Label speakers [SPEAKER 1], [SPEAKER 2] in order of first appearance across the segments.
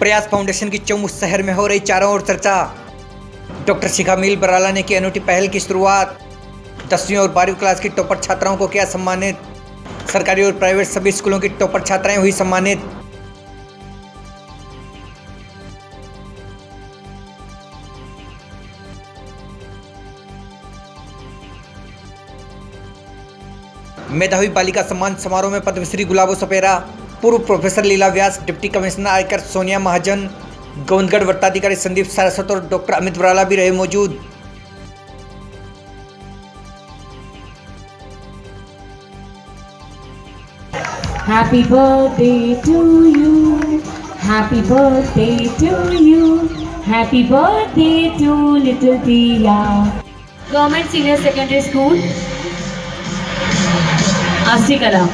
[SPEAKER 1] प्रयास फाउंडेशन की चौमुख शहर में हो रही चारों ओर चर्चा। डॉक्टर शिखा मील बराला ने की अनूठी पहल की शुरुआत। 10वीं और 12वीं क्लास की टॉपर छात्राओं को किया सम्मानित। सरकारी और प्राइवेट सभी स्कूलों की टॉपर छात्राएं हुई सम्मानित। मेधावी बालिका सम्मान समारोह में पद्मश्री गुलाबो सपेरा, पूर्व प्रोफेसर लीला व्यास, डिप्टी कमिश्नर आयकर सोनिया महाजन, गोविंदगढ़ वट्टाधिकारी संदीप सारस्वत और डॉक्टर अमित बराला भी रहे मौजूद।
[SPEAKER 2] Happy birthday to you, happy birthday to you, happy birthday to little Priya. Government Senior Secondary School, Astikala.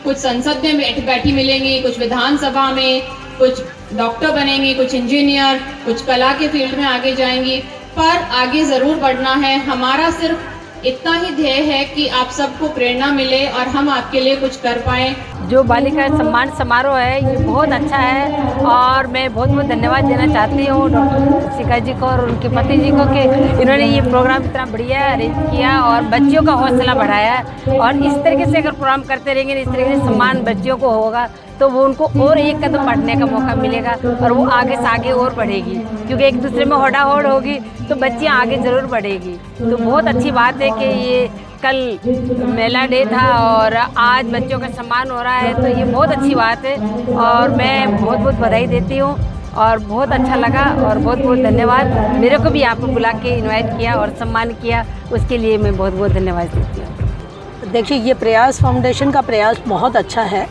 [SPEAKER 3] कुछ संसद में बैठी मिलेंगी, कुछ विधानसभा में, कुछ डॉक्टर बनेंगी, कुछ इंजीनियर, कुछ कला के फील्ड में आगे जाएंगी, पर आगे ज़रूर बढ़ना है। हमारा सिर्फ इतना ही ध्येय है कि आप सबको प्रेरणा मिले और हम आपके लिए कुछ कर पाएँ।
[SPEAKER 4] जो बालिका सम्मान समारोह है ये बहुत अच्छा है और मैं बहुत बहुत धन्यवाद देना चाहती हूँ डॉक्टर शिखा जी को और उनके पति जी को कि इन्होंने ये प्रोग्राम इतना बढ़िया अरेंज किया और बच्चियों का हौसला बढ़ाया। और इस तरीके से अगर प्रोग्राम करते रहेंगे, इस तरीके से सम्मान बच्चियों को होगा तो वो उनको और एक कदम बढ़ने का मौका मिलेगा और वो आगे से आगे और बढ़ेगी, क्योंकि एक दूसरे में होड़ाहोड़ होगी तो बच्चियाँ आगे ज़रूर बढ़ेगी। तो बहुत अच्छी बात है कि ये कल मेला डे था और आज बच्चों का सम्मान हो रहा है, तो ये बहुत अच्छी बात है और मैं बहुत बहुत बधाई देती हूँ और बहुत अच्छा लगा और बहुत बहुत धन्यवाद। मेरे को भी यहाँ पर बुला के इनवाइट किया और सम्मान किया, उसके लिए मैं बहुत बहुत धन्यवाद देती हूँ।
[SPEAKER 5] देखिए, ये प्रयास फाउंडेशन का प्रयास बहुत अच्छा है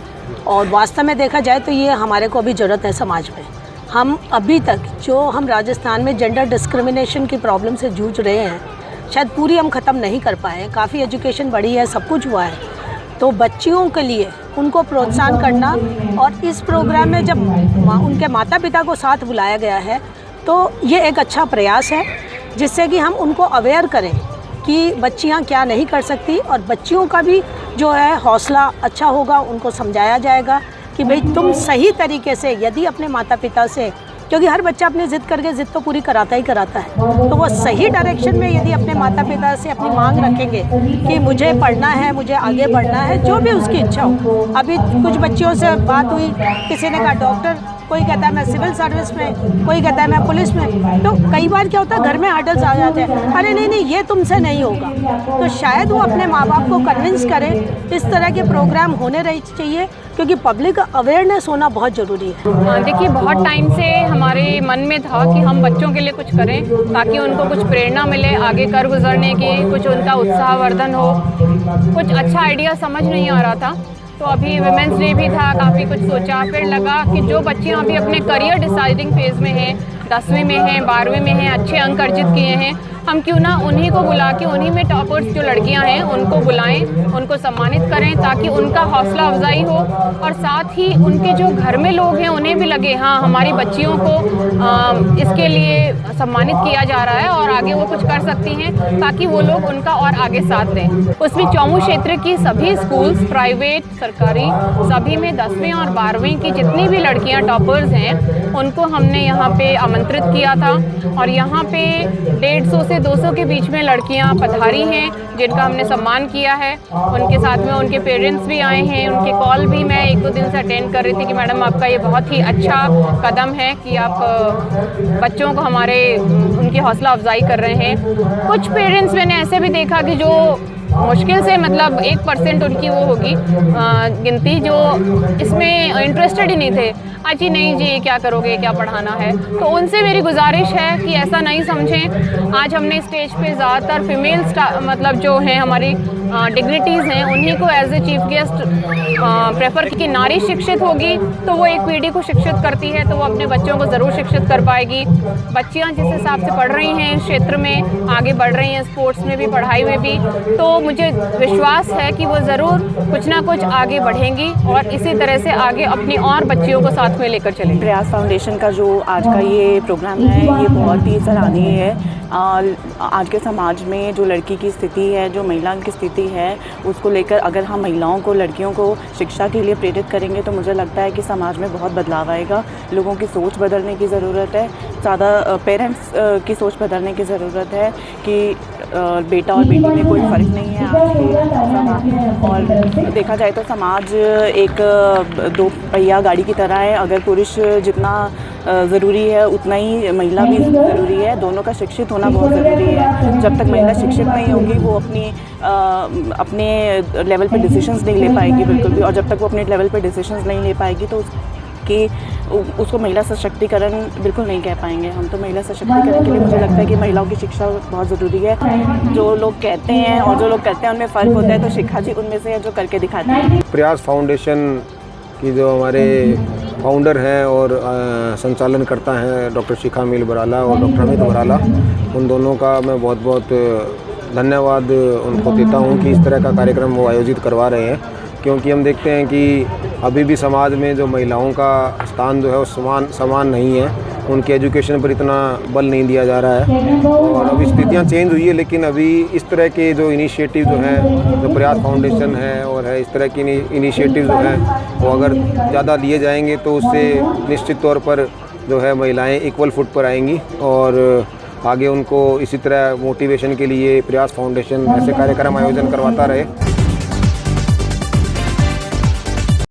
[SPEAKER 5] और वास्तव में देखा जाए तो ये हमारे को अभी ज़रूरत है समाज में। हम अभी तक जो हम राजस्थान में जेंडर डिस्क्रिमिनेशन की प्रॉब्लम से जूझ रहे हैं, शायद पूरी हम ख़त्म नहीं कर पाए हैं। काफ़ी एजुकेशन बढ़ी है, सब कुछ हुआ है, तो बच्चियों के लिए उनको प्रोत्साहन करना और इस प्रोग्राम में जब उनके माता पिता को साथ बुलाया गया है तो ये एक अच्छा प्रयास है जिससे कि हम उनको अवेयर करें कि बच्चियां क्या नहीं कर सकती और बच्चियों का भी जो है हौसला अच्छा होगा। उनको समझाया जाएगा कि भाई तुम सही तरीके से यदि अपने माता पिता से, क्योंकि हर बच्चा अपनी ज़िद करके ज़िद तो पूरी कराता ही कराता है, तो वो सही डायरेक्शन में यदि अपने माता पिता से अपनी मांग रखेंगे कि मुझे पढ़ना है, मुझे आगे बढ़ना है, जो भी उसकी इच्छा हो। अभी कुछ बच्चियों से बात हुई, किसी ने कहा डॉक्टर, कोई कहता है मैं सिविल सर्विस में, कोई कहता है मैं पुलिस में। तो कई बार क्या होता है, घर में हर्डल्स आ जाते हैं, अरे नहीं नहीं ये तुमसे नहीं होगा। तो शायद वो अपने माँ बाप को कन्विंस करें। इस तरह के प्रोग्राम होने रही चाहिए क्योंकि पब्लिक अवेयरनेस होना बहुत ज़रूरी है।
[SPEAKER 3] देखिए, बहुत टाइम से हमारे मन में था कि हम बच्चों के लिए कुछ करें ताकि उनको कुछ प्रेरणा मिले आगे कर गुजरने की, कुछ उनका उत्साहवर्धन हो। कुछ अच्छा आइडिया समझ नहीं आ रहा था, तो अभी वुमेंस डे भी था, काफ़ी कुछ सोचा, फिर लगा कि जो बच्चियाँ अभी अपने करियर डिसाइडिंग फेज़ में हैं, 10वीं में हैं, 12वीं में हैं, अच्छे अंक अर्जित किए हैं, हम क्यों ना उन्हीं को बुला के उन्हीं में टॉपर्स जो लड़कियां हैं उनको बुलाएं, उनको सम्मानित करें ताकि उनका हौसला अफजाई हो और साथ ही उनके जो घर में लोग हैं उन्हें भी लगे हाँ हमारी बच्चियों को इसके लिए सम्मानित किया जा रहा है और आगे वो कुछ कर सकती हैं, ताकि वो लोग उनका और आगे साथ दें। उसमें चौमुख क्षेत्र की सभी स्कूल्स, प्राइवेट, सरकारी, सभी में 10वीं और 12वीं की जितनी भी लड़कियाँ टॉपर्स हैं उनको हमने यहाँ पे आमंत्रित किया था और यहाँ पे 150 से 200 के बीच में लड़कियाँ पधारी हैं जिनका हमने सम्मान किया है। उनके साथ में उनके पेरेंट्स भी आए हैं, उनके कॉल भी मैं 1-2 दिन से अटेंड कर रही थी कि मैडम आपका ये बहुत ही अच्छा कदम है कि आप बच्चों को हमारे उनकी हौसला अफजाई कर रहे हैं। कुछ पेरेंट्स मैंने ऐसे भी देखा कि जो मुश्किल से मतलब 1% उनकी वो होगी गिनती जो इसमें इंटरेस्टेड ही नहीं थे, जी नहीं जी क्या करोगे, क्या पढ़ाना है। तो उनसे मेरी गुजारिश है कि ऐसा नहीं समझें। आज हमने स्टेज पे ज़्यादातर फीमेल मतलब जो हैं हमारी डिग्निटीज़ हैं उन्हीं को as a chief guest prefer कि नारी शिक्षित होगी तो वो एक पीढ़ी को शिक्षित करती है, तो वो अपने बच्चों को ज़रूर शिक्षित कर पाएगी। बच्चियाँ जिस हिसाब से पढ़ रही हैं इस क्षेत्र में, आगे बढ़ रही हैं स्पोर्ट्स में भी, पढ़ाई में भी, तो मुझे विश्वास है कि वो ज़रूर कुछ ना कुछ आगे बढ़ेंगी और इसी तरह से आगे अपनी और बच्चियों को साथ में लेकर चलेंगे।
[SPEAKER 6] प्रयास फाउंडेशन का जो आज का ये प्रोग्राम है ये बहुत ही सराहनीय है। आज के समाज में जो लड़की की स्थिति है, जो महिला की स्थिति है, उसको लेकर अगर हम महिलाओं को, लड़कियों को शिक्षा के लिए प्रेरित करेंगे तो मुझे लगता है कि समाज में बहुत बदलाव आएगा। लोगों की सोच बदलने की ज़रूरत है, ज़्यादा पेरेंट्स की सोच बदलने की ज़रूरत है कि बेटा और बेटी में कोई फ़र्क नहीं है आज के। और देखा जाए तो समाज एक दो पहिया गाड़ी की तरह है। अगर पुरुष जितना ज़रूरी है उतना ही महिला भी ज़रूरी है। दोनों का शिक्षित होना बहुत ज़रूरी है। जब तक महिला शिक्षित नहीं होगी वो अपने लेवल पे डिसीजंस नहीं ले पाएगी बिल्कुल भी, और जब तक वो अपने लेवल पे डिसीजंस नहीं ले पाएगी तो उसको महिला सशक्तिकरण बिल्कुल नहीं कह पाएंगे हम। तो महिला सशक्तिकरण के लिए मुझे लगता है कि महिलाओं की शिक्षा बहुत ज़रूरी है। जो लोग कहते हैं और जो लोग करते हैं उनमें फ़र्क होता है, तो शिखा जी उनमें से है जो करके दिखाते हैं।
[SPEAKER 7] प्रयास फाउंडेशन की जो हमारे फाउंडर हैं और संचालन करता हैं डॉक्टर शिखा मील बराला और डॉक्टर अमित बराला, उन दोनों का मैं बहुत बहुत धन्यवाद उनको देता हूं कि इस तरह का कार्यक्रम वो आयोजित करवा रहे हैं। क्योंकि हम देखते हैं कि अभी भी समाज में जो महिलाओं का स्थान जो है वो समान नहीं है, उनके एजुकेशन पर इतना बल नहीं दिया जा रहा है। और अभी स्थितियाँ चेंज हुई है, लेकिन अभी इस तरह के जो इनिशिएटिव जो हैं, जो प्रयास फाउंडेशन है और है इस तरह की इनिशिएटिव जो हैं वो अगर ज़्यादा लिए जाएंगे तो उससे निश्चित तौर पर जो है महिलाएं इक्वल फुट पर आएंगी। और आगे उनको इसी तरह मोटिवेशन के लिए प्रयास फाउंडेशन ऐसे कार्यक्रम आयोजन करवाता रहे।